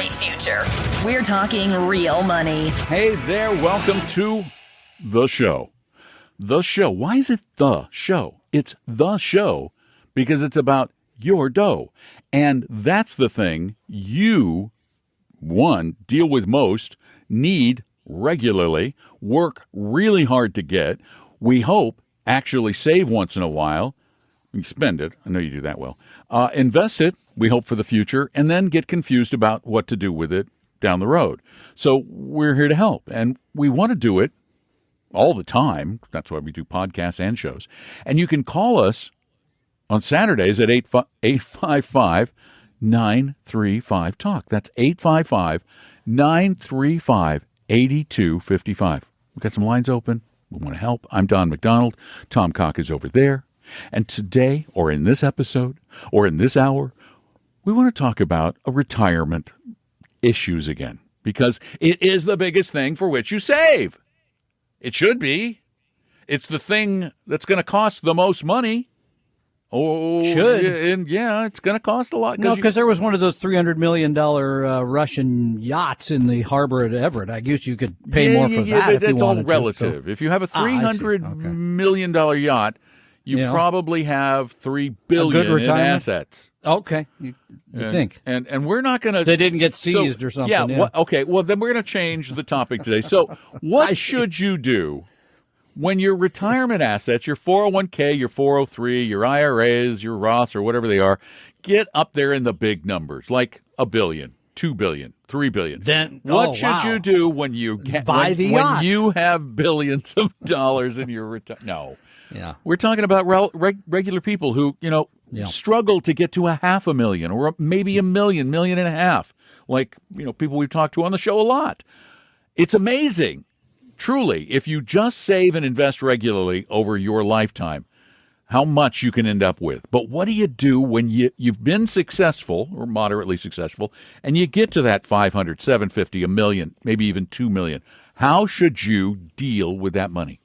great future. We're talking real money. Hey there, welcome to the show. The show. Why is it the show? It's the show because it's about your dough. And that's the thing you, one, deal with most, need regularly, work really hard to get. We hope actually save once in a while. You spend it. I know you do that well. Invest it, we hope, for the future, and then get confused about what to do with it down the road. So we're here to help, and we want to do it all the time. That's why we do podcasts and shows. And you can call us on Saturdays at 855-935-TALK. That's 855-935-8255. We've got some lines open. We want to help. I'm Don McDonald. Tom Cock is over there. And today, or in this episode, or in this hour, we want to talk about retirement issues again, because it is the biggest thing for which you save. It should be. It's the thing that's going to cost the most money. Oh, should. And yeah, it's going to cost a lot. No, because there was one of those $300 million Russian yachts in the harbor at Everett. I guess you could pay more for that if you wanted to. It's all relative. So, if you have a $300 million yacht, you probably have $3 billion in assets. Okay, you think. And we're not going to... They didn't get seized or something. Yeah. Okay, well, then we're going to change the topic today. So what should you do when your retirement assets, your 401k, your 403, your IRAs, your Roths, or whatever they are, get up there in the big numbers, like $1 billion, $2 billion, $3 billion? Then what should you do when you buy the yacht? When you have billions of dollars in your retirement? No. Yeah. We're talking about regular people who, struggle to get to $500,000 or maybe $1 million, $1.5 million, like, people we've talked to on the show a lot. It's amazing, truly, if you just save and invest regularly over your lifetime, how much you can end up with. But what do you do when you've been successful or moderately successful and you get to that $500,000, $750,000, $1 million, maybe even $2 million? How should you deal with that money?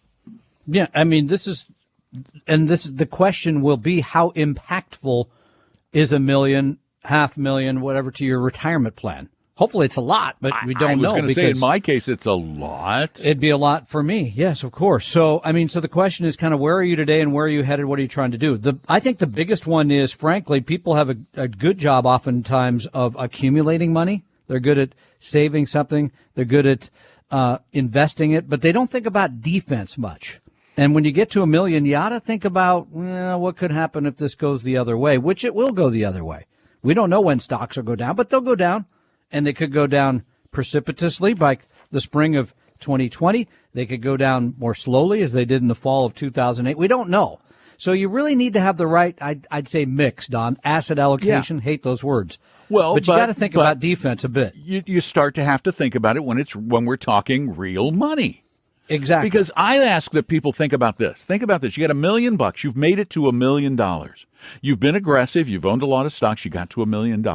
Yeah, I mean, the question will be, how impactful is $1 million, $500,000, whatever, to your retirement plan? Hopefully it's a lot, but we don't know. I was going to say, in my case, it's a lot. It'd be a lot for me. Yes, of course. So, so the question is kind of, where are you today and where are you headed? What are you trying to do? I think the biggest one is, frankly, people have a good job oftentimes of accumulating money. They're good at saving something. They're good at investing it, but they don't think about defense much. And when you get to $1 million, you ought to think about, what could happen if this goes the other way, which it will go the other way. We don't know when stocks will go down, but they'll go down, and they could go down precipitously by the spring of 2020. They could go down more slowly as they did in the fall of 2008. We don't know. So you really need to have the right, I'd say, mix, Don, asset allocation. Yeah. Hate those words. Well, but you got to think about defense a bit. You start to have to think about it when we're talking real money. Exactly. Because I ask that people think about this. Think about this. You got $1 million. You've made it to $1 million. You've been aggressive. You've owned a lot of stocks. You got to $1 million.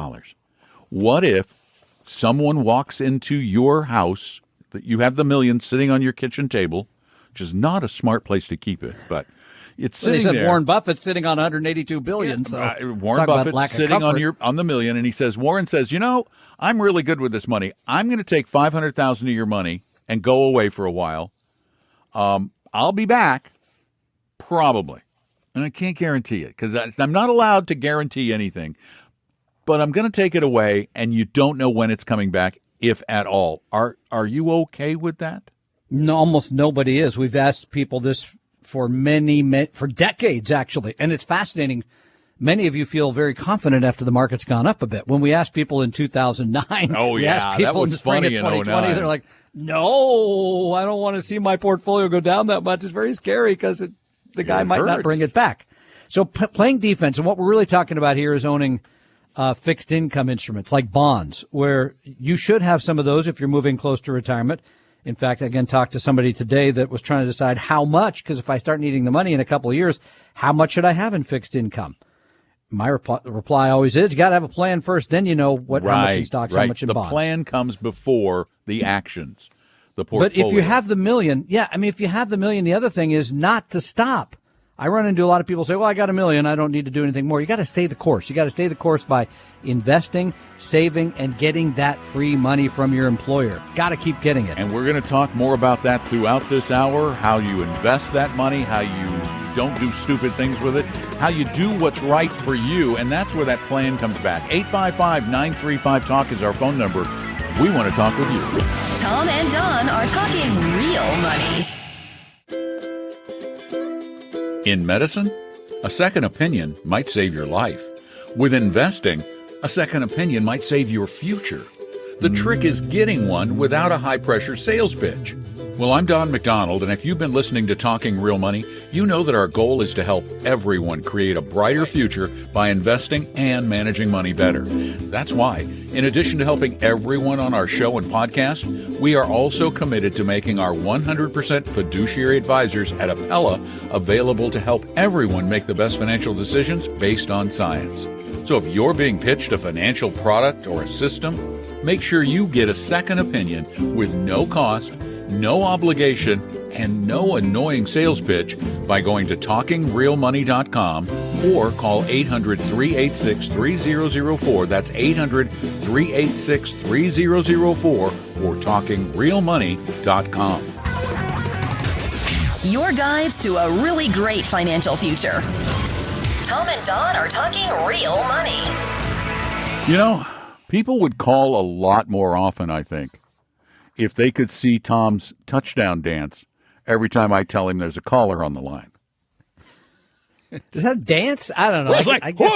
What if someone walks into your house, that you have the $1 million sitting on your kitchen table, which is not a smart place to keep it, but it's sitting there. Warren Buffett's sitting on $182 billion. So Warren Buffett's sitting on the $1 million, and he says, Warren says, I'm really good with this money. I'm going to take $500,000 of your money and go away for a while. I'll be back, probably. And I can't guarantee it because I'm not allowed to guarantee anything. But I'm going to take it away, and you don't know when it's coming back, if at all. Are you okay with that? No, almost nobody is. We've asked people this for for decades, actually. And it's fascinating. Many of you feel very confident after the market's gone up a bit. When we asked people in 2009, we asked people in the spring of 2020, they're like, no, I don't want to see my portfolio go down that much. It's very scary because the guy might not bring it back. So playing defense, and what we're really talking about here is owning fixed income instruments like bonds, where you should have some of those if you're moving close to retirement. In fact, I again talked to somebody today that was trying to decide how much, because if I start needing the money in a couple of years, how much should I have in fixed income? My reply always is, you got to have a plan first, then you know how much in stocks, how much in bonds. The plan comes before the actions, the portfolio. But if you have the $1 million, if you have the $1 million, the other thing is not to stop I run into a lot of people say, well, I got $1 million. I don't need to do anything more. You got to stay the course. You got to stay the course by investing, saving, and getting that free money from your employer. Got to keep getting it. And we're going to talk more about that throughout this hour, how you invest that money, how you don't do stupid things with it, how you do what's right for you. And that's where that plan comes back. 855-935-TALK is our phone number. We want to talk with you. Tom and Don are talking real money. In medicine, a second opinion might save your life. With investing, a second opinion might save your future. The trick is getting one without a high-pressure sales pitch. Well, I'm Don McDonald, and if you've been listening to Talking Real Money, you know that our goal is to help everyone create a brighter future by investing and managing money better. That's why, in addition to helping everyone on our show and podcast, we are also committed to making our 100% fiduciary advisors at Appella available to help everyone make the best financial decisions based on science. So if you're being pitched a financial product or a system, make sure you get a second opinion with no cost, no obligation, and no annoying sales pitch by going to TalkingRealMoney.com or call 800-386-3004. That's 800-386-3004 or TalkingRealMoney.com. Your guides to a really great financial future. Tom and Don are talking real money. You know, people would call a lot more often, I think, if they could see Tom's touchdown dance every time I tell him there's a caller on the line. Does that dance? I don't know. Well,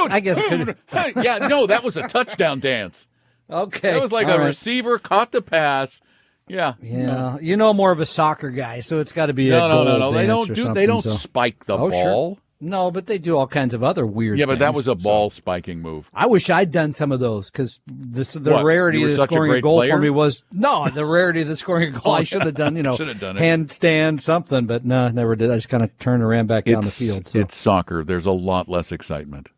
I guess it could. Yeah, no, that was a touchdown dance. Okay. That was like a receiver caught the pass. Yeah. Yeah. You know, more of a soccer guy, so it's got to be no. They don't spike the ball. Sure. No, but they do all kinds of other weird things. Yeah, but that was a ball spiking move. I wish I'd done some of those because the rarity of scoring a goal for me was the rarity of scoring a goal. I should have done, handstand something, but no, never did. I just kind of turned and ran back down the field. So. It's soccer. There's a lot less excitement.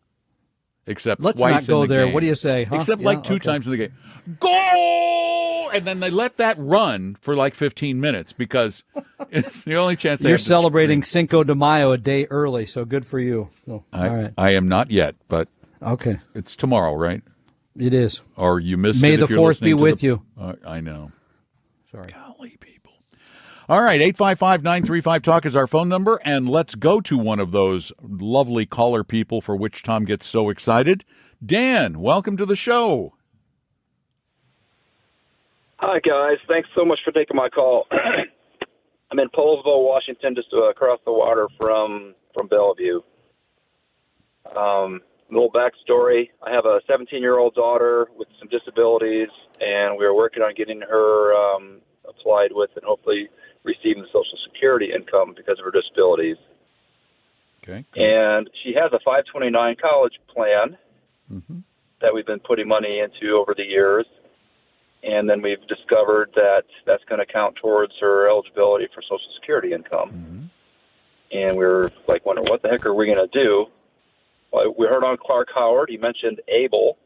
Except let's twice not go in the there. game. What do you say? Huh? Except two times in the game. Goal! And then they let that run for like 15 minutes because it's the only chance they You're have to celebrating Cinco de Mayo a day early, so good for you. So, all right. I am not yet, but okay, it's tomorrow, right? It is. Or you missed May it. the 4th be with you. I know. Sorry. Golly, people. All right, 855-935-TALK is our phone number, and let's go to one of those lovely caller people for which Tom gets so excited. Dan, welcome to the show. Hi, guys. Thanks so much for taking my call. I'm in Polesville, Washington, just across the water from Bellevue. Little backstory. I have a 17-year-old daughter with some disabilities, and we are working on getting her applied with and hopefully receiving Social Security income because of her disabilities. Okay. And she has a 529 college plan that we've been putting money into over the years. And then we've discovered that that's going to count towards her eligibility for Social Security income. And we were like wondering, what the heck are we going to do? Well, we heard on Clark Howard, he mentioned ABLE.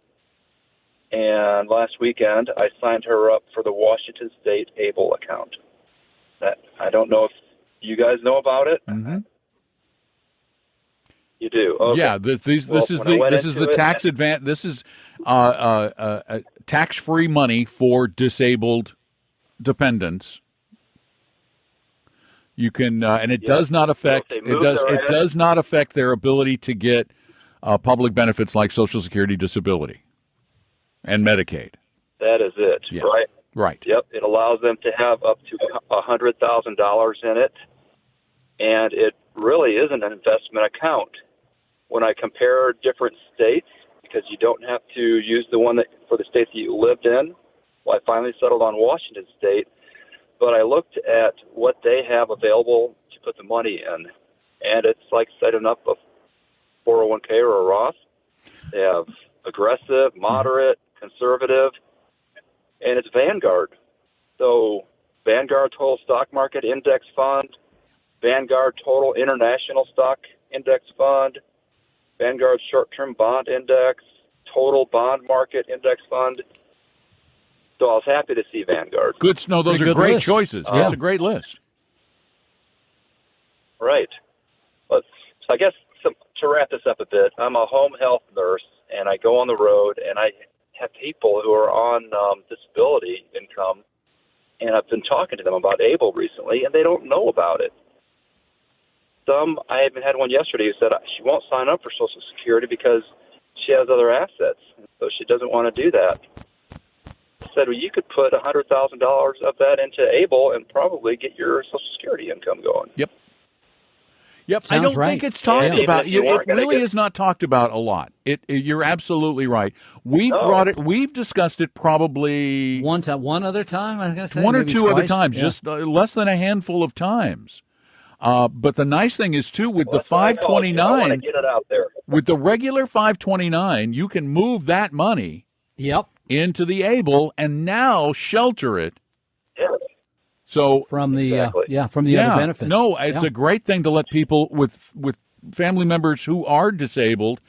And last weekend, I signed her up for the Washington State ABLE account. I don't know if you guys know about it. You do. Okay. Yeah, this is the tax advance. This is tax-free money for disabled dependents. You can, and it does not affect it does not affect their ability to get public benefits like Social Security, disability, and Medicaid. That is it, right? Right. Yep. It allows them to have up to $100,000 in it, and it really is an investment account. When I compare different states, because you don't have to use the one that for the states that you lived in, well, I finally settled on Washington State, but I looked at what they have available to put the money in, and it's like setting up a 401k or a Roth. They have aggressive, moderate, conservative, and it's Vanguard. So Vanguard Total Stock Market Index Fund, Vanguard Total International Stock Index Fund, Vanguard Short-Term Bond Index, Total Bond Market Index Fund. So I was happy to see Vanguard. Good. No, those are great choices. It's a great list. Right. Let's I guess to wrap this up a bit, I'm a home health nurse, and I go on the road, and I have people who are on disability income, and I've been talking to them about ABLE recently, and they don't know about it. I even had one yesterday who said she won't sign up for Social Security because she has other assets, so she doesn't want to do that. I said, well, you could put $100,000 of that into ABLE and probably get your Social Security income going. Yep. Sounds I don't right. think it's talked Yeah. about. Even if you It really is not talked about a lot. You're absolutely right. We've brought it. We've discussed it probably One other time, I was going to say. one or maybe two other twice. times, Yeah. just less than a handful of times. But the nice thing is too, with the That's what I told you. I want to 529, get it out there. with the regular 529, you can move that money Yep. into the ABLE and now shelter it. Yeah. So From the Exactly. from the other benefits. no, it's Yeah. a great thing to let people with family members who are disabled,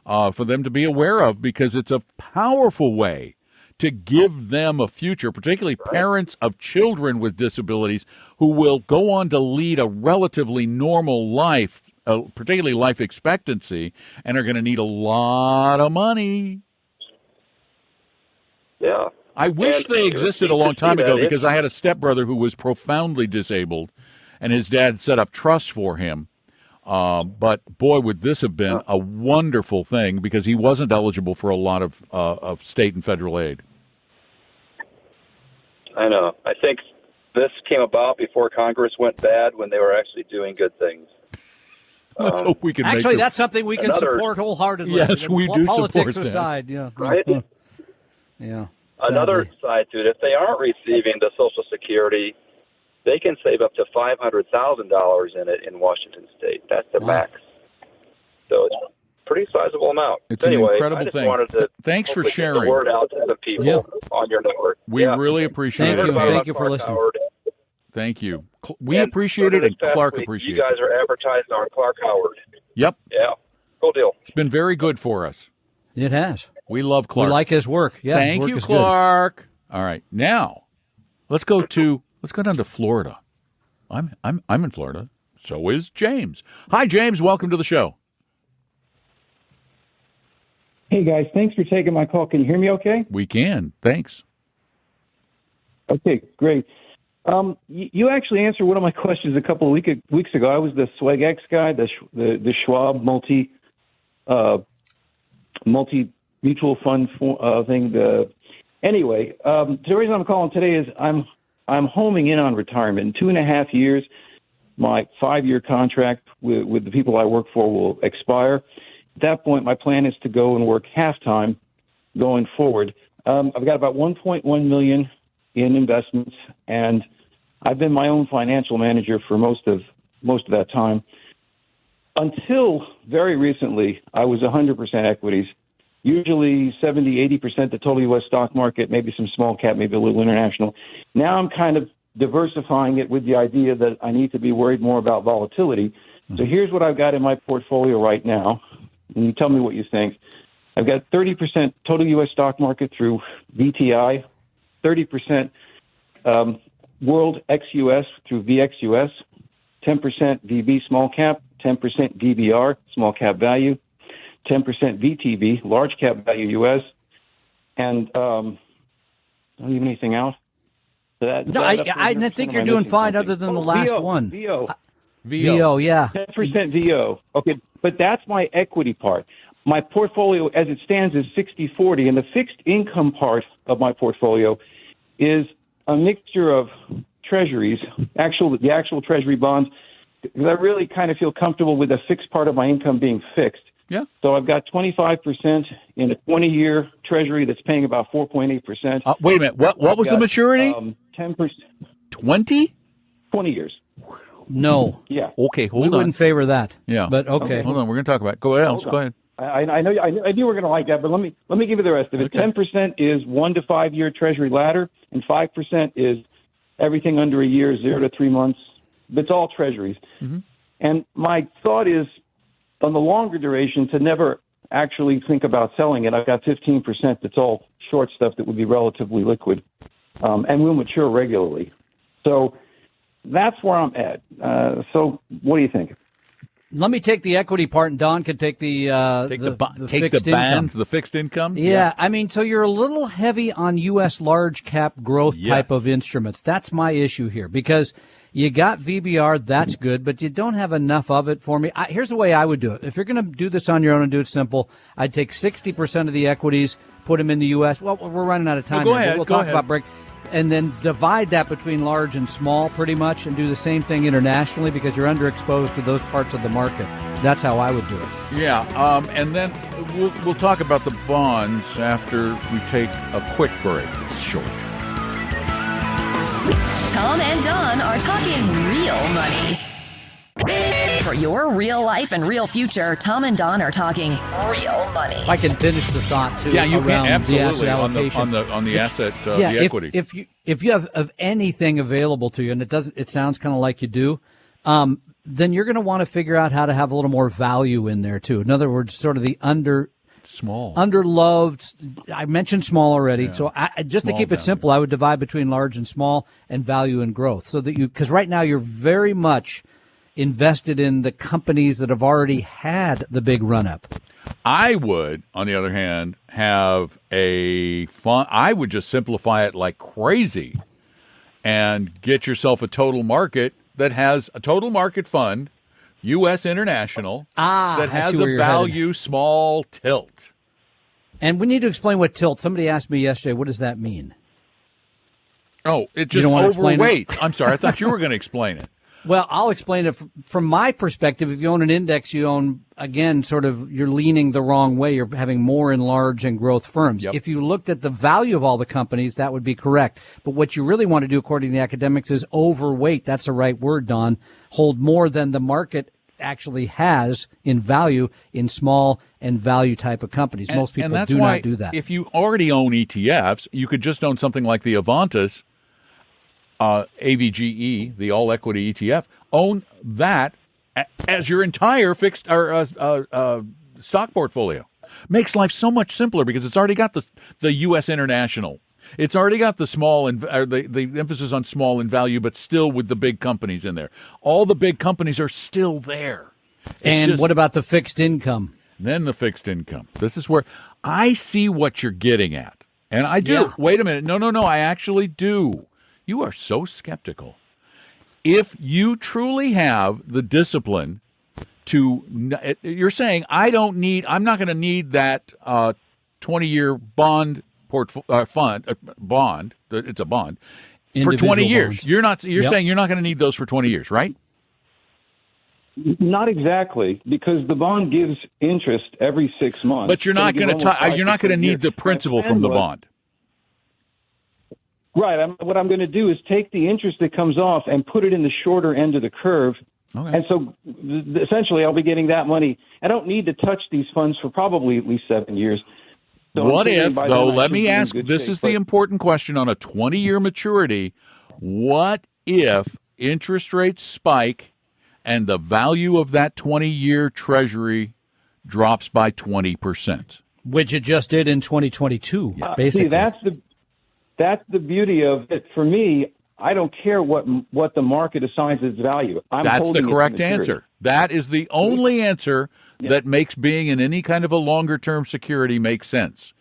for them to be aware of, because it's a powerful way to give them a future, particularly parents of children with disabilities who will go on to lead a relatively normal life, particularly life expectancy, and are going to need a lot of money. Yeah. I wish And they it was existed a neat long to see time ago, that because I had a stepbrother who was profoundly disabled, and his dad set up trusts for him. But boy, would this have been a wonderful thing, because he wasn't eligible for a lot of state and federal aid. I know. I think this came about before Congress went bad, when they were actually doing good things. Let's hope we can Actually, make that's something we can another- support wholeheartedly. Yes, we do Politics support that. aside, yeah. Right? Yeah. Another sadly. side to it, if they aren't receiving the Social Security, they can save up to $500,000 in it in Washington State. That's the Wow. max. So it's a pretty sizable amount. It's an anyway, incredible I just thing. wanted to Thanks for hopefully get sharing. the word out to the people Yeah. on your network. We Yeah. really appreciate Thank it. you. About Thank you for Clark listening. Howard. Thank you. We And appreciate it, this and past Clark week, appreciates You guys it. are advertising on Clark Howard. Yep, Yeah. Cool deal. it's been very good for us. It has. We love Clark. We like his work. Yeah, his Thank work you, is good. Clark. All right, now let's go down to Florida. I'm in Florida. So is James. Hi, James. Welcome to the show. Hey, guys. Thanks for taking my call. Can you hear me okay? We can. Thanks. Okay, great. You actually answered one of my questions a couple of weeks ago. I was the SWEG-X guy, the Schwab multi mutual fund thing. Anyway, the reason I'm calling today is I'm homing in on retirement. In 2.5 years, my 5-year contract with the people I work for will expire. At that point, my plan is to go and work half-time going forward. I've got about $1.1 million in investments, and I've been my own financial manager for most of that time. Until very recently, I was 100% equities, usually 70, 80% the total U.S. stock market, maybe some small cap, maybe a little international. Now I'm kind of diversifying it with the idea that I need to be worried more about volatility. So here's what I've got in my portfolio right now, and you tell me what you think. I've got 30% total U.S. stock market through VTI, 30% World ex-US through VXUS, 10% VB small cap, 10% DBR, small cap value, 10% VTB, large cap value US, and don't leave anything else. So I think you're doing fine other than the last one. VO, yeah. 10% VO. Okay, but that's my equity part. My portfolio, as it stands, is 60-40, and the fixed income part of my portfolio is a mixture of treasuries, the actual treasury bonds, because I really kind of feel comfortable with the fixed part of my income being fixed. Yeah. So I've got 25% in a 20-year treasury that's paying about 4.8%. Wait a minute. What was the maturity? 10%. 20? 20 years. No. Yeah. Okay, We hold on. wouldn't favor that. Yeah. But okay. Hold on. We're going to talk about it. Go ahead. Go ahead. I knew you were going to like that, but let me give you the rest of it. Okay. 10% is 1 to 5 year treasury ladder, and 5% is everything under a year, 0 to 3 months. It's all treasuries. Mm-hmm. And my thought is, on the longer duration, to never actually think about selling it. I've got 15% that's all short stuff that would be relatively liquid and will mature regularly. So that's where I'm at. So what do you think? Let me take the equity part, and Don can take the fixed income. The fixed incomes. Yeah, I mean, so you're a little heavy on U.S. large cap growth type of instruments. That's my issue here, because you got VBR, that's good, but you don't have enough of it for me. Here's the way I would do it. If you're going to do this on your own and do it simple, I'd take 60% of the equities, put them in the U.S. Well, we're running out of time. Go ahead. We'll talk about break. And then divide that between large and small pretty much, and do the same thing internationally, because you're underexposed to those parts of the market. That's how I would do it. Yeah, and then we'll talk about the bonds after we take a quick break. It's short. Tom and Don are talking real money. For your real life and real future, Tom and Don are talking real money. I can finish the thought too. Yeah, you around can absolutely the asset allocation on the asset the equity. If you have of anything available to you, and it sounds kind of like you do, then you're going to want to figure out how to have a little more value in there too. In other words, sort of the underloved. I mentioned small already, so just to keep it simple, I would divide between large and small, and value and growth, so that because right now you're very much invested in the companies that have already had the big run up. I would, on the other hand, have a fund. I would just simplify it like crazy and get yourself a total market that has a total market fund, U.S. International, that has a value small tilt. And we need to explain what tilt. Somebody asked me yesterday, what does that mean? Oh, it's just overweight. I'm sorry. I thought you were going to explain it. Well, I'll explain it from my perspective. If you own an index, you own, again, sort of, you're leaning the wrong way. You're having more in large and growth firms. Yep. If you looked at the value of all the companies, that would be correct. But what you really want to do, according to the academics, is overweight. That's the right word, Don. Hold more than the market actually has in value in small and value type of companies. Most people do not do that. If you already own ETFs, you could just own something like the Avantis AVGE, the all equity ETF, own that as your entire fixed or stock portfolio. Makes life so much simpler because it's already got the U.S. International. It's already got the small and the emphasis on small in value, but still with the big companies in there. All the big companies are still there. What about the fixed income? Then the fixed income. This is where I see what you're getting at. And I do. Yeah. Wait a minute. No, I actually do. You are so skeptical. If you truly have the discipline to, you're saying, I'm not going to need that 20-year bond bond. It's a bond for 20 years. Bonds. You're saying you're not going to need those for 20 years, right? Not exactly, because the bond gives interest every 6 months. But you're not going to need the principal from the bond. Right. What I'm going to do is take the interest that comes off and put it in the shorter end of the curve. Okay. And so essentially I'll be getting that money. I don't need to touch these funds for probably at least 7 years. So what if, though, let me ask, this is the important question on a 20-year maturity. What if interest rates spike and the value of that 20-year Treasury drops by 20%? Which it just did in 2022, basically. See, that's the beauty of it. For me, I don't care what the market assigns its value. That's the correct answer. That is the only answer that makes being in any kind of a longer-term security make sense.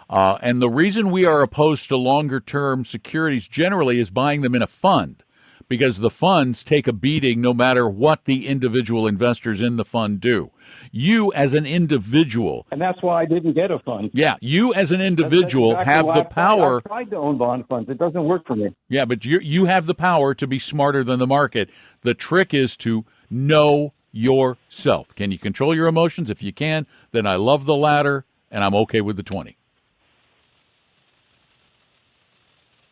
And the reason we are opposed to longer-term securities generally is buying them in a fund, because the funds take a beating no matter what the individual investors in the fund do. You as an individual. And that's why I didn't get a fund. Yeah, you as an individual that's exactly have the power. I've tried to own bond funds. It doesn't work for me. Yeah, but you have the power to be smarter than the market. The trick is to know yourself. Can you control your emotions? If you can, then I love the latter, and I'm okay with the 20.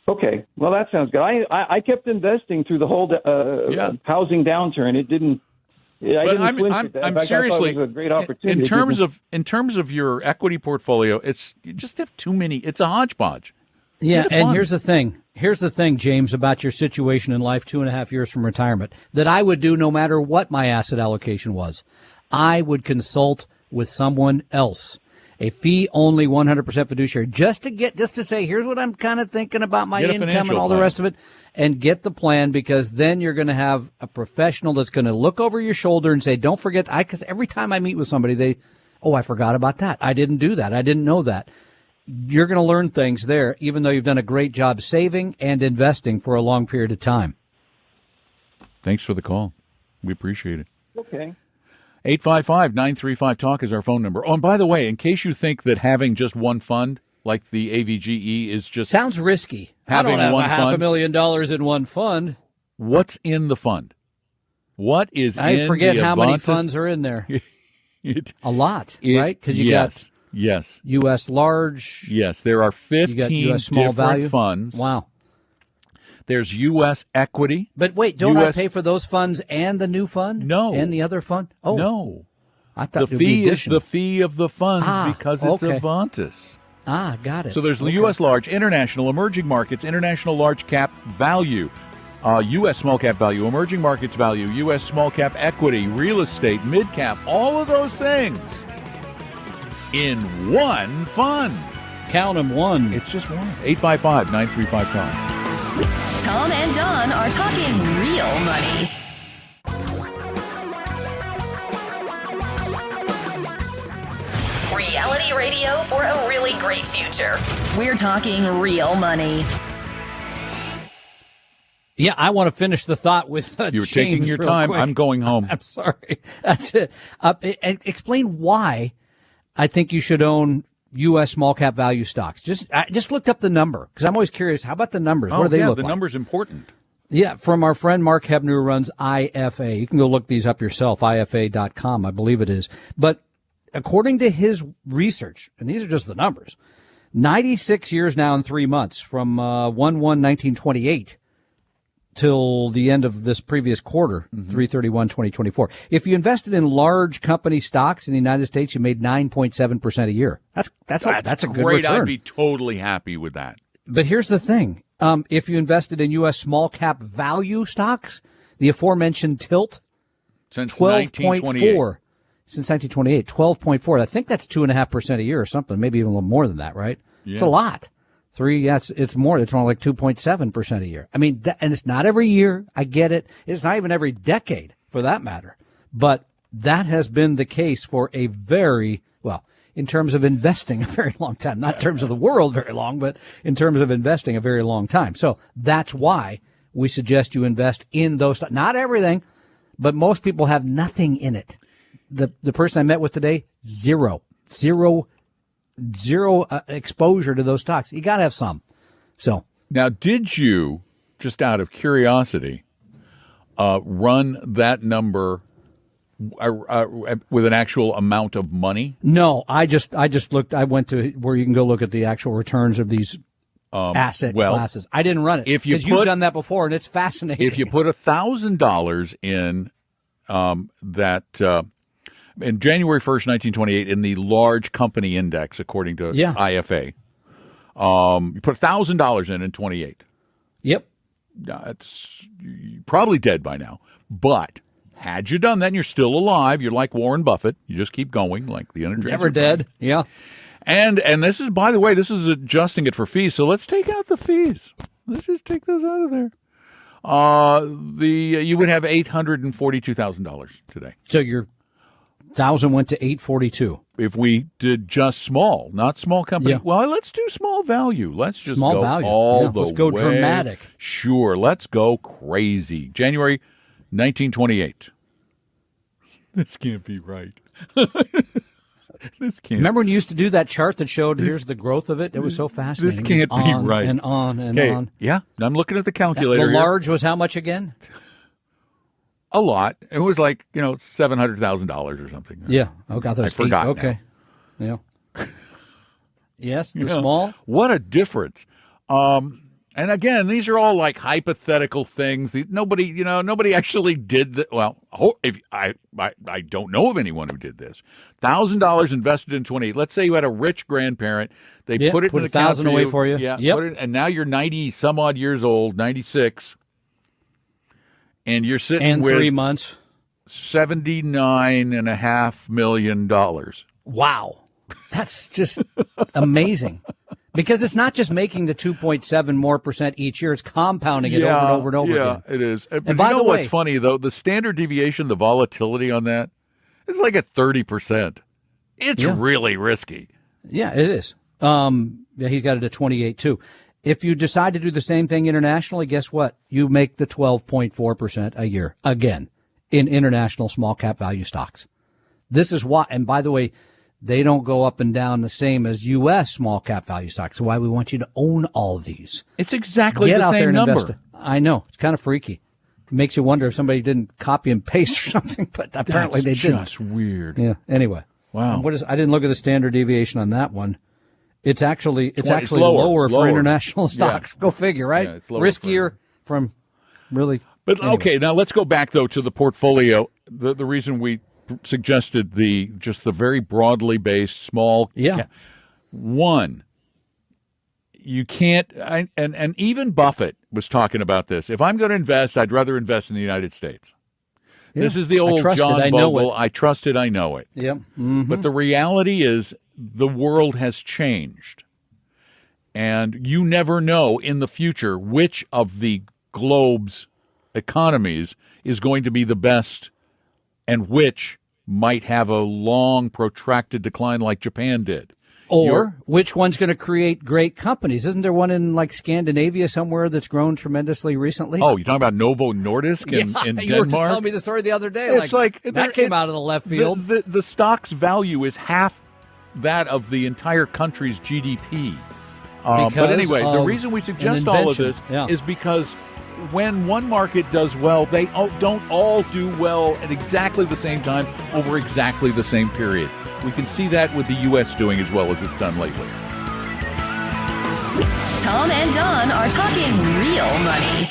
Okay, well, that sounds good. I kept investing through the whole housing downturn. It didn't. I'm seriously. It was a great opportunity. In terms of your equity portfolio, you just have too many. It's a hodgepodge. Yeah, and here's the thing. Here's the thing, James, about your situation in life 2.5 years from retirement, that I would do no matter what my asset allocation was. I would consult with someone else. A fee only 100% fiduciary, just to say, here's what I'm kind of thinking about my income and all the rest of it, and get the plan, because then you're going to have a professional that's going to look over your shoulder and say, don't forget, because every time I meet with somebody, I forgot about that. I didn't do that. I didn't know that. You're going to learn things there, even though you've done a great job saving and investing for a long period of time. Thanks for the call. We appreciate it. Okay. 855-935-TALK is our phone number. Oh, and by the way, in case you think that having just one fund, like the AVGE, is just... Sounds risky. Having I don't one have fund. $500,000 in one fund. What's in the fund? What is in the I forget how many Avantis? funds are in there. A lot, right? Because you got U.S. large. Yes, there are 15 you got US small different value. funds. Wow. There's U.S. equity. But wait, don't I pay for those funds and the new fund? No. And the other fund? Oh. No. I thought the fee is the fee of the funds because it's okay. Avantis. Got it. So there's the U.S. large, international, emerging markets, international large cap value, U.S. small cap value, emerging markets value, U.S. small cap equity, real estate, mid cap, all of those things in one fund. Count them, one. It's just one. 855-935-TALK. Tom and Don are talking real money. Reality radio for a really great future. We're talking real money. Yeah, I want to finish the thought with You were taking James your real time. quick. I'm going home. I'm sorry. That's it. Explain why I think you should own U.S. small cap value stocks. I just looked up the number because I'm always curious. How about the numbers? What do they look the like? number's important. Yeah, from our friend Mark Hebner, who runs IFA. You can go look these up yourself, IFA.com, I believe it is. But according to his research, and these are just the numbers, 96 years now and 3 months from 1/1/1928 till the end of this previous quarter, 3/31/2024. If you invested in large company stocks in the United States, you made 9.7% a year. That's a good great. return. I'd be totally happy with that. But here's the thing. If you invested in U.S. small cap value stocks, the aforementioned tilt, Since 12.4. Since 1928, 12.4. I think that's 2.5% a year or something, maybe even a little more than that, right? Yeah. It's a lot. It's more. It's more like 2.7% a year. I mean, and it's not every year. I get it. It's not even every decade for that matter. But that has been the case for a very, in terms of investing, a very long time. Not in terms of the world very long, but in terms of investing, a very long time. So that's why we suggest you invest in those. Not everything, but most people have nothing in it. The person I met with today, zero exposure to those stocks. You got to have some. So now, did you, just out of curiosity, run that number with an actual amount of money? No, I just looked. I went to where you can go look at the actual returns of these asset classes. I didn't run it because you've done that before, and it's fascinating. If you put $1,000 in in January 1st, 1928, in the large company index, according to IFA, you put $1,000 in 28. Yep. That's probably dead by now. But had you done that and you're still alive, you're like Warren Buffett. You just keep going like the energy. Never dead. Yeah. And this is, by the way, this is adjusting it for fees. So let's take out the fees. Let's just take those out of there. You would have $842,000 today. So your 1,000 went to 842. If we did just small, not small company. Yeah. Well, let's do small value. Let's just Small go value. all Yeah, the let's go way. dramatic. Sure, let's go crazy. January 1928. This can't be right. This can't. Remember when you used to do that chart that showed here's the growth of it? It was so fascinating. This can't be right. And on and Okay. on. Yeah, I'm looking at the calculator. The here. large was how much again? A lot. It was like, $700,000 or something. Yeah. Okay. I forgot. Okay. Yeah. Yes. The Yeah. small. What a difference. And again, these are all like hypothetical things. Nobody actually did that. Well, if I don't know of anyone who did this. $1,000 invested in 28. Let's say you had a rich grandparent. They put it in the account $1,000 away for you. Yeah. Yep. And now you're 90 some odd years old, 96. And you're sitting with 3 months. $79.5 million. Wow. That's just amazing. Because it's not just making the 2.7% more each year; it's compounding it over and over and over again. Yeah, it is. But And by the way, what's funny though? The standard deviation, the volatility on that, is like at 30%. It's really risky. Yeah, it is. Yeah, he's got it at 28 too. If you decide to do the same thing internationally, guess what? You make the 12.4% a year again in international small cap value stocks. This is why. And by the way, they don't go up and down the same as U.S. small cap value stocks. So why we want you to own all of these. It's exactly Get the out there same and number. invest. I know. It's kind of freaky. It makes you wonder if somebody didn't copy and paste or something, but apparently they didn't. That's just weird. Yeah. Anyway. Wow. I didn't look at the standard deviation on that one. It's actually lower for international stocks. Yeah. Go figure, right? Yeah, it's lower riskier from really. But anyway. okay, now let's go back though to the portfolio. The reason we suggested the very broadly based small. Yeah. One, you can't, and even Buffett was talking about this. If I'm going to invest, I'd rather invest in the United States. Yeah. This is the old John Bogle. I trust it, I know it. Yep. Mm-hmm. But the reality is the world has changed. And you never know in the future which of the globe's economies is going to be the best and which might have a long, protracted decline like Japan did. Or which one's going to create great companies? Isn't there one in like Scandinavia somewhere that's grown tremendously recently? Oh, you're talking about Novo Nordisk in Denmark? You were just telling me the story the other day. It's like that came out of the left field. The stock's value is half that of the entire country's GDP. But anyway, the reason we suggest all of this is because when one market does well, they don't all do well at exactly the same time over exactly the same period. We can see that with the U.S. doing as well as it's done lately. Tom and Don are talking real money.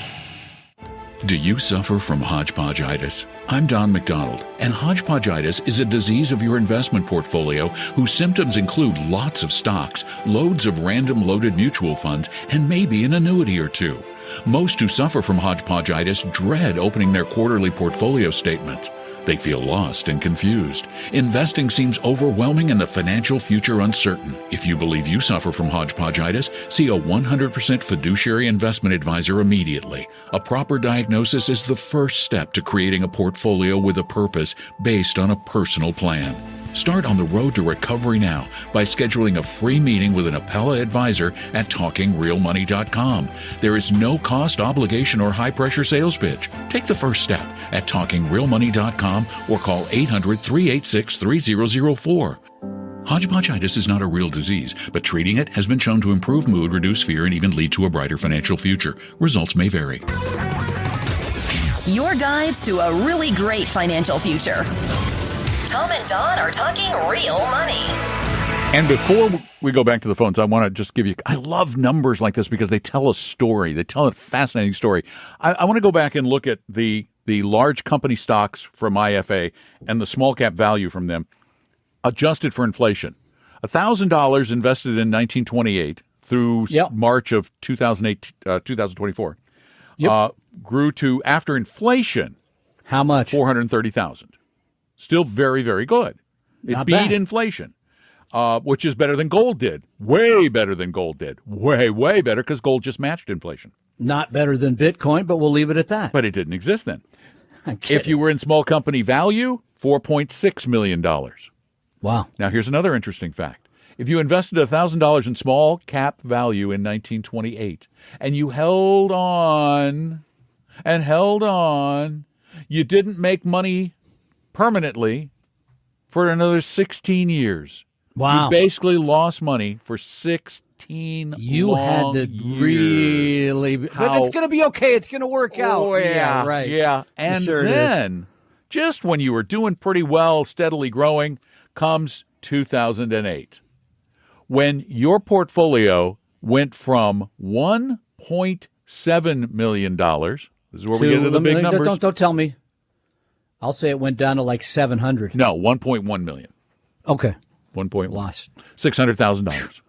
Do you suffer from hodgepodgeitis? I'm Don McDonald, and hodgepodgeitis is a disease of your investment portfolio whose symptoms include lots of stocks, loads of random loaded mutual funds, and maybe an annuity or two. Most who suffer from hodgepodgeitis dread opening their quarterly portfolio statements. They feel lost and confused. Investing seems overwhelming and the financial future uncertain. If you believe you suffer from hodgepodgeitis, see a 100% fiduciary investment advisor immediately. A proper diagnosis is the first step to creating a portfolio with a purpose based on a personal plan. Start on the road to recovery now by scheduling a free meeting with an Appella advisor at TalkingRealMoney.com. There is no cost, obligation, or high-pressure sales pitch. Take the first step at TalkingRealMoney.com or call 800-386-3004. Hodgepodgeitis is not a real disease, but treating it has been shown to improve mood, reduce fear, and even lead to a brighter financial future. Results may vary. Your guides to a really great financial future. Tom and Don are talking real money. And before we go back to the phones, I want to just give you, I love numbers like this because they tell a story. They tell a fascinating story. I want to go back and look at the large company stocks from IFA and the small cap value from them, adjusted for inflation. $1,000 invested in 1928 through March of 2024 grew to, after inflation, how much? $430,000. Still very, very good. It Not beat bad. inflation, which is better than gold did. Way better than gold did. Way, way better because gold just matched inflation. Not better than Bitcoin, but we'll leave it at that. But it didn't exist then. I'm kidding. If you were in small company value, $4.6 million. Wow. Now, here's another interesting fact. If you invested $1,000 in small cap value in 1928 and you held on and held on, you didn't make money permanently for another 16 years. Wow. You basically lost money for 16 You had to years. really... But it's going to be okay. It's going to work out. Oh, yeah, right. Yeah. And sure then, just when you were doing pretty well, steadily growing, comes 2008, when your portfolio went from $1.7 million. This is where we get into the big numbers. Don't tell me. I'll say it went down to like 700. No, 1.1 million. Okay. 1.1. Lost. $600,000.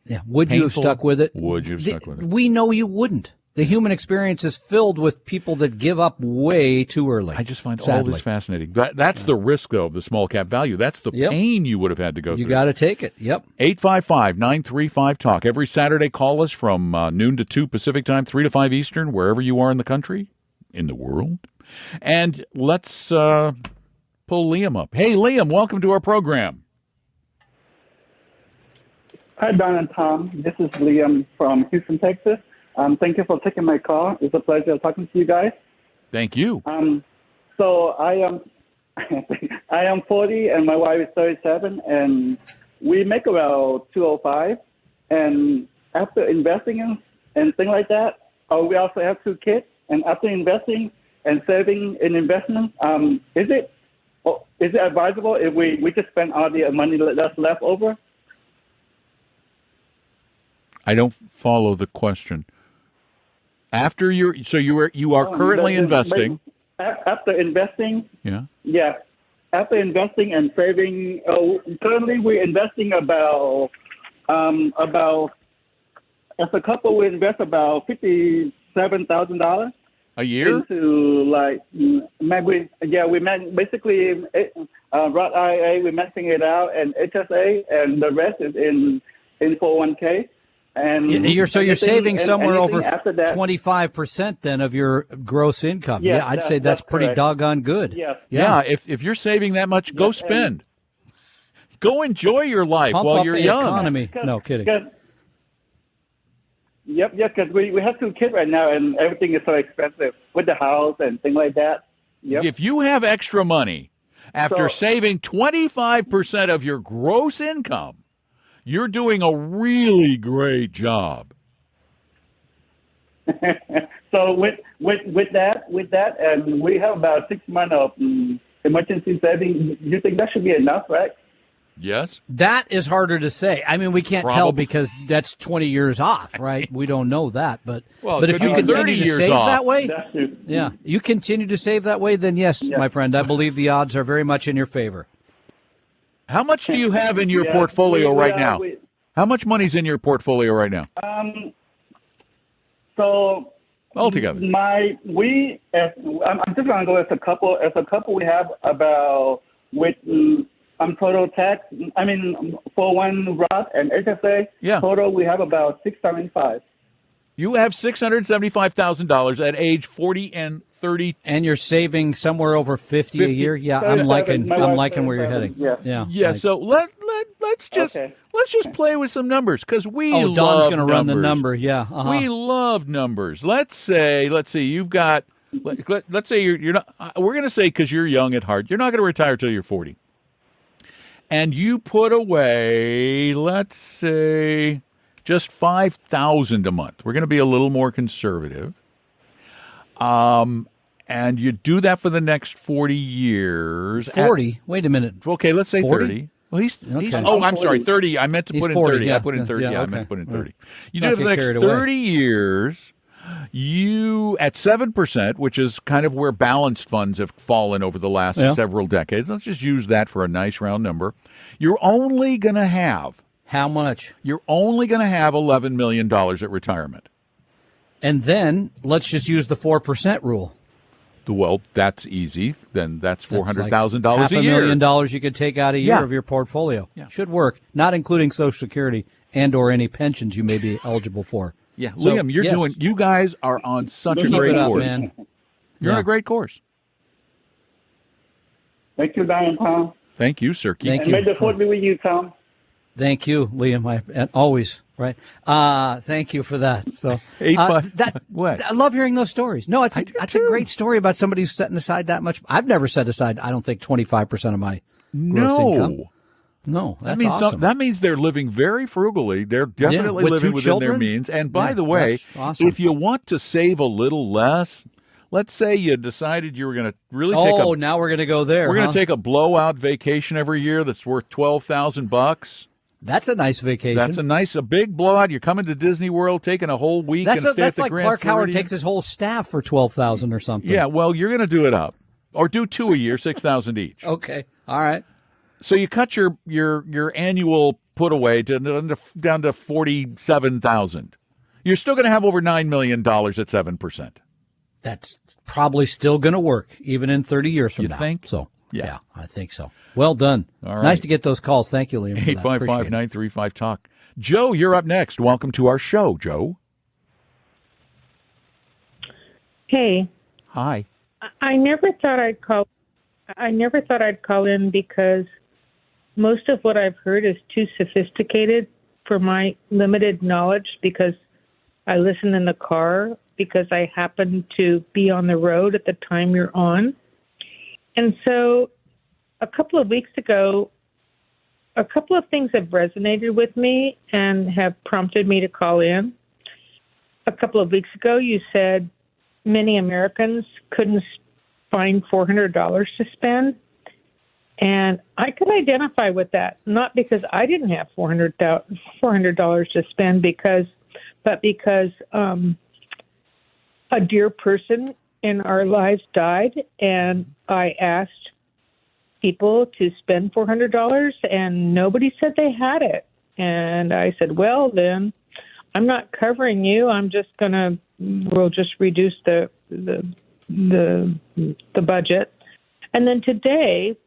Yeah. Would you have stuck with it? Would you have stuck with it? We know you wouldn't. The human experience is filled with people that give up way too early. I just find all sadly. this fascinating. That's the risk, though, of the small cap value. That's the pain you would have had to go through. You got to take it. Yep. 855-935-TALK. Every Saturday, call us from noon to 2 Pacific time, 3 to 5 Eastern, wherever you are in the country, in the world. And let's pull Liam up. Hey, Liam, welcome to our program. Hi, Don and Tom. This is Liam from Houston, Texas. Thank you for taking my call. It's a pleasure talking to you guys. Thank you. So I am I am 40 and my wife is 37, and we make about 205. And after investing and things like that, we also have 2 kids. And after investing and saving in investment, is it advisable if we just spend all the money that's left over? I don't follow the question. After you are currently investing. After investing, yeah. After investing and saving, currently we're investing about as a couple we invest about $57,000 a year into basically Roth IRA. We're maxing it out, and HSA, and the rest is in 401k. And you're saving somewhere over 25% then of your gross income. Yes, I'd say that's pretty correct. doggone good. Yes. Yeah, if you're saving that much, go spend. Go enjoy your life Pump while up you're the young. economy. No kidding. Because we have 2 kids right now, and everything is so expensive with the house and things like that. Yep. If you have extra money after saving 25% of your gross income, you're doing a really great job. So with that, and we have about 6 months of emergency savings. You think that should be enough, right? Yes. That is harder to say. I mean, we can't tell because that's 20 years off, right? We don't know that, but if you continue to save that way, you continue to save that way, then yes, my friend, I believe the odds are very much in your favor. How much do you have in your portfolio right now? How much money's in your portfolio right now? So altogether, I'm just gonna go as a couple. As a couple, we have about with total tax. I mean, for one Roth and HSA. Total, we have about $675,000. You have $675,000 at age 40 and 30, and you're saving somewhere over 50 a year. Yeah, I'm liking where you're heading. Yeah. So let's just play with some numbers because we love Don's going to run the numbers. number. We love numbers. Let's say you've got. Let's say you're not. We're going to say because you're young at heart, you're not going to retire till you're 40, and you put away, let's say, just $5,000 a month. We're going to be a little more conservative. And you do that for the next 40 years. 40? Wait a minute. Okay, let's say 40? 30. Well, I'm sorry, 30. I meant to put in 40, 30. yeah. I put in 30. Yeah, I okay. meant to put in 30. You Not do it for the get next carried 30 away. years, you, at 7%, which is kind of where balanced funds have fallen over the last several decades. Let's just use that for a nice round number. You're only going to have. How much? You're only going to have $11 million at retirement. And then let's just use the 4% rule. Well, that's easy. Then that's $400,000 half a year. $1 million you could take out a year of your portfolio. Yeah. Should work, not including Social Security and or any pensions you may be eligible for. Yeah, so, Liam, you guys are on such a great course. Man. You're on a great course. Thank you, Don and Tom. Thank you, sir. May the Lord be with you, Tom. Thank you, Liam. Always, right? Thank you for that. So, what? I love hearing those stories. No, that's a great story about somebody who's setting aside that much. I've never set aside, I don't think, 25% of my gross income. No, that's awesome. That means they're living very frugally. They're definitely living within their means. And by the way, if you want to save a little less, let's say you decided you were going to really now we're going to go there. We're going to take a blowout vacation every year that's worth $12,000. That's a nice vacation. That's a big blowout. You're coming to Disney World, taking a whole week and stay at the That's like Grand Clark Howard Floridian. takes his whole staff for $12,000 or something. Yeah, well, you're going to do it up. Or do 2 a year, $6,000 each. Okay. All right. So you cut your annual put away down to $47,000. You're still going to have over $9 million at 7%. That's probably still going to work even in 30 years from You now. think? So, Yeah. yeah, I think so. Well done. All right. Nice to get those calls. Thank you, Liam. 855-935-TALK. Joe, you're up next. Welcome to our show, Joe. Hey, Hi. I never thought I'd call. I never thought I'd call in because most of what I've heard is too sophisticated for my limited knowledge. Because I listen in the car because I happen to be on the road at the time you're on, and so a couple of weeks ago, a couple of things have resonated with me and have prompted me to call in. A couple of weeks ago, you said many Americans couldn't find $400 to spend. And I could identify with that, not because I didn't have $400 to spend, but because a dear person in our lives died, and I asked people to spend $400, and nobody said they had it. And I said, well, then I'm not covering you. We'll just reduce the budget. And then today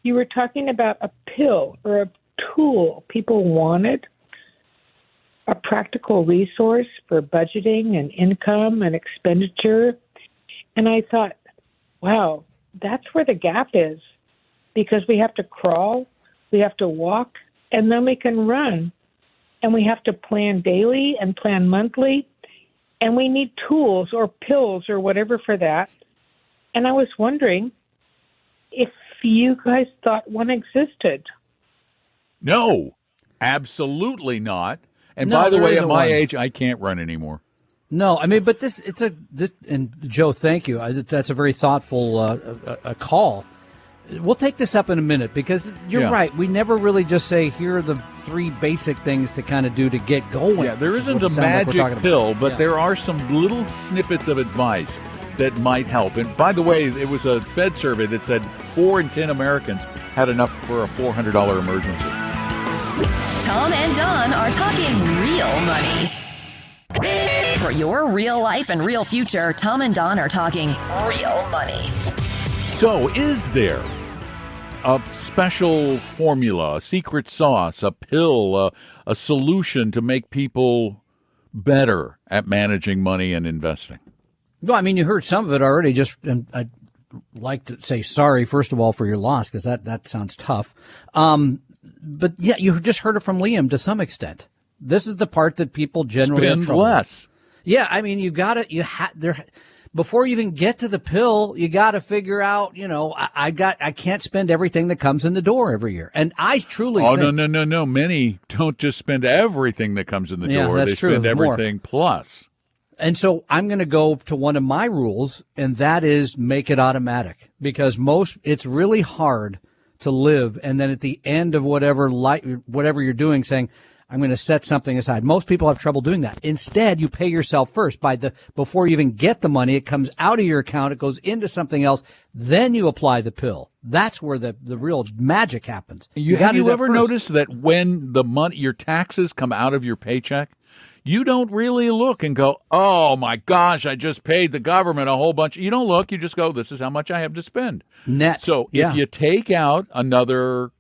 you were talking about a pill or a tool people wanted, a practical resource for budgeting and income and expenditure. And I thought, wow, that's where the gap is, because we have to crawl, we have to walk, and then we can run. And we have to plan daily and plan monthly. And we need tools or pills or whatever for that. And I was wondering if you guys thought one existed. No, absolutely not. And No, by the there way, at isn't my one. age, I can't run anymore. No, I mean, but and Joe, thank you. That's a very thoughtful a call. We'll take this up in a minute because you're right. We never really just say, here are the three basic things to kind of do to get going. Yeah, there isn't What a it sounds like we're magic talking pill, about. but Yeah. there are some little snippets of advice that might help. And by the way, it was a Fed survey that said 4 in 10 Americans had enough for a $400 emergency. Tom and Don are talking real money. For your real life and real future, Tom and Don are talking real money. So, is there a special formula, a secret sauce, a pill, a solution to make people better at managing money and investing? Well, I mean, you heard some of it already. And I'd like to say sorry, first of all, for your loss, because that sounds tough. But yeah, you just heard it from Liam to some extent. This is the part that people generally have Spend trouble with. less. Yeah, I mean, before you even get to the pill, you got to figure out, I can't spend everything that comes in the door every year. And I truly think, No. Many don't just spend everything that comes in the Yeah, door. that's They true. spend More. everything plus. And so I'm going to go to one of my rules, and that is make it automatic, because it's really hard to live. And then at the end of whatever you're doing, saying, I'm going to set something aside. Most people have trouble doing that. Instead, you pay yourself first before you even get the money. It comes out of your account. It goes into something else. Then you apply the pill. That's where the real magic happens. Have you ever noticed that when the money, your taxes come out of your paycheck, you don't really look and go, oh my gosh, I just paid the government a whole bunch. You don't look. You just go, this is how much I have to spend. Net. So Yeah. if you take out another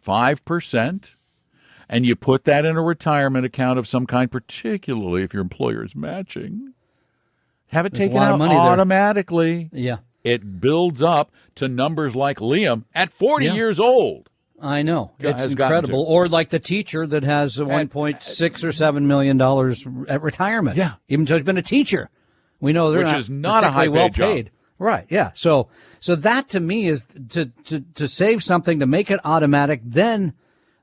5%, and you put that in a retirement account of some kind, particularly if your employer is matching, have it There's a taken lot of out money there. automatically. Yeah. It builds up to numbers like Liam at 40 years old. I know. It's has gotten incredible. to. Or like the teacher that has $1.6 or $7 million at retirement. Yeah. Even though he's been a teacher. We know they're Which is not a high-paid well job. paid. Right. Yeah. So that to me is to save something, to make it automatic. Then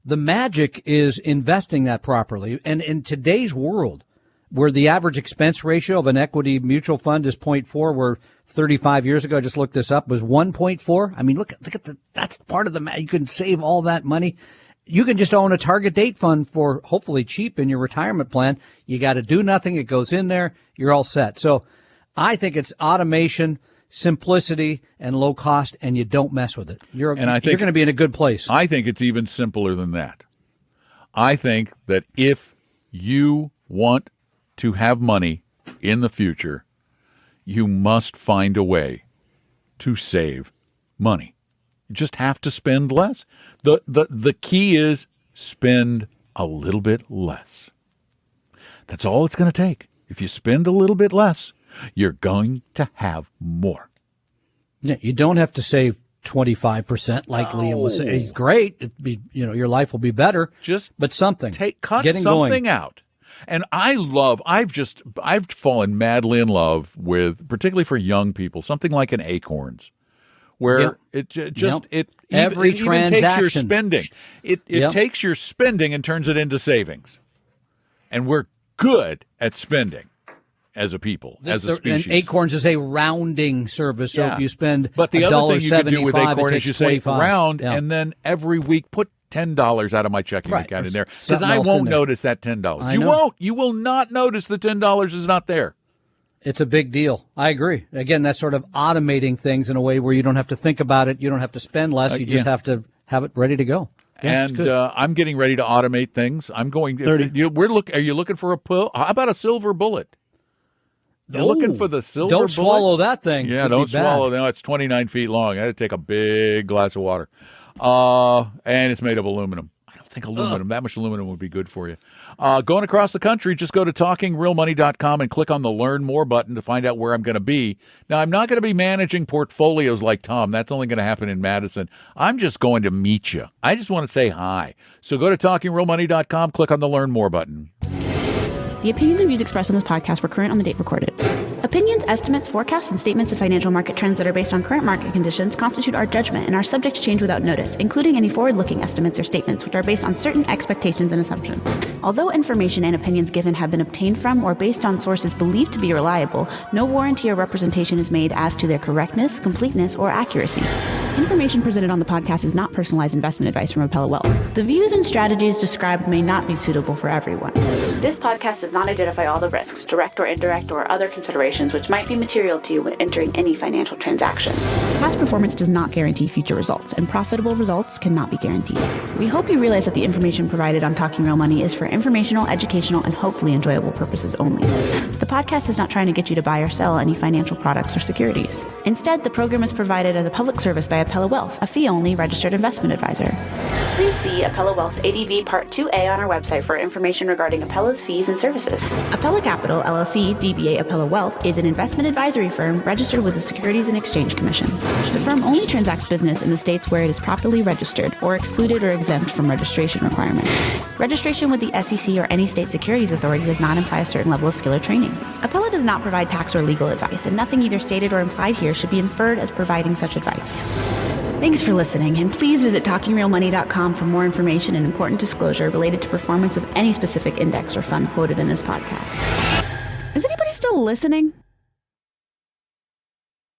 the magic is investing that properly. And in today's world, where the average expense ratio of an equity mutual fund is 0.4, where 35 years ago, I just looked this up, was 1.4. I mean, look at that's part of you can save all that money. You can just own a target date fund for hopefully cheap in your retirement plan. You got to do nothing. It goes in there. You're all set. So I think it's automation, simplicity, and low cost, and you don't mess with it. You're going to be in a good place. I think it's even simpler than that. I think that if you want to have money in the future, you must find a way to save money. You just have to spend less. The key is spend a little bit less. That's all it's going to take. If you spend a little bit less, you're going to have more. Yeah, you don't have to save 25% like Liam was saying. He's great. It'd be, your life will be better. But something. Cut something out. And I've fallen madly in love with, particularly for young people, something like an Acorns, where it every transaction takes your spending. It takes your spending and turns it into savings. And we're good at spending as a people, as a species. And Acorns is a rounding service. So if you spend but the other thing you can do with Acorn is you say 25. round, and then every week put $10 out of my checking account in there, because I won't notice that $10. You won't. You will not notice the $10 is not there. It's a big deal. I agree. Again, that's sort of automating things in a way where you don't have to think about it. You don't have to spend less. You just have to have it ready to go. Yeah, and I'm getting ready to automate things. I'm going. Are you looking for a pill? How about a silver bullet? You're looking for the silver bullet? Don't swallow that thing. Yeah, don't swallow. No, it's 29 feet long. I had to take a big glass of water. And it's made of aluminum. I don't think that much aluminum would be good for you. Going across the country, just go to talkingrealmoney.com and click on the Learn More button to find out where I'm going to be. Now, I'm not going to be managing portfolios like Tom. That's only going to happen in Madison. I'm just going to meet you. I just want to say hi. So go to talkingrealmoney.com, click on the Learn More button. The opinions and views expressed on this podcast were current on the date recorded. Opinions, estimates, forecasts, and statements of financial market trends that are based on current market conditions constitute our judgment and are subject to change without notice, including any forward-looking estimates or statements which are based on certain expectations and assumptions. Although information and opinions given have been obtained from or based on sources believed to be reliable, no warranty or representation is made as to their correctness, completeness, or accuracy. Information presented on the podcast is not personalized investment advice from Appella Wealth. The views and strategies described may not be suitable for everyone. This podcast does not identify all the risks, direct or indirect, or other considerations which might be material to you when entering any financial transaction. Past performance does not guarantee future results, and profitable results cannot be guaranteed. We hope you realize that the information provided on Talking Real Money is for informational, educational, and hopefully enjoyable purposes only. The podcast is not trying to get you to buy or sell any financial products or securities. Instead, the program is provided as a public service by Appella Wealth, a fee-only registered investment advisor. Please see Appella Wealth's ADV Part 2A on our website for information regarding Appella's fees and services. Appella Capital, LLC, DBA Appella Wealth, is an investment advisory firm registered with the Securities and Exchange Commission. The firm only transacts business in the states where it is properly registered or excluded or exempt from registration requirements. Registration with the SEC or any state securities authority does not imply a certain level of skill or training. Appella does not provide tax or legal advice, and nothing either stated or implied here should be inferred as providing such advice. Thanks for listening, and please visit TalkingRealMoney.com for more information and important disclosure related to performance of any specific index or fund quoted in this podcast. Is anybody still listening?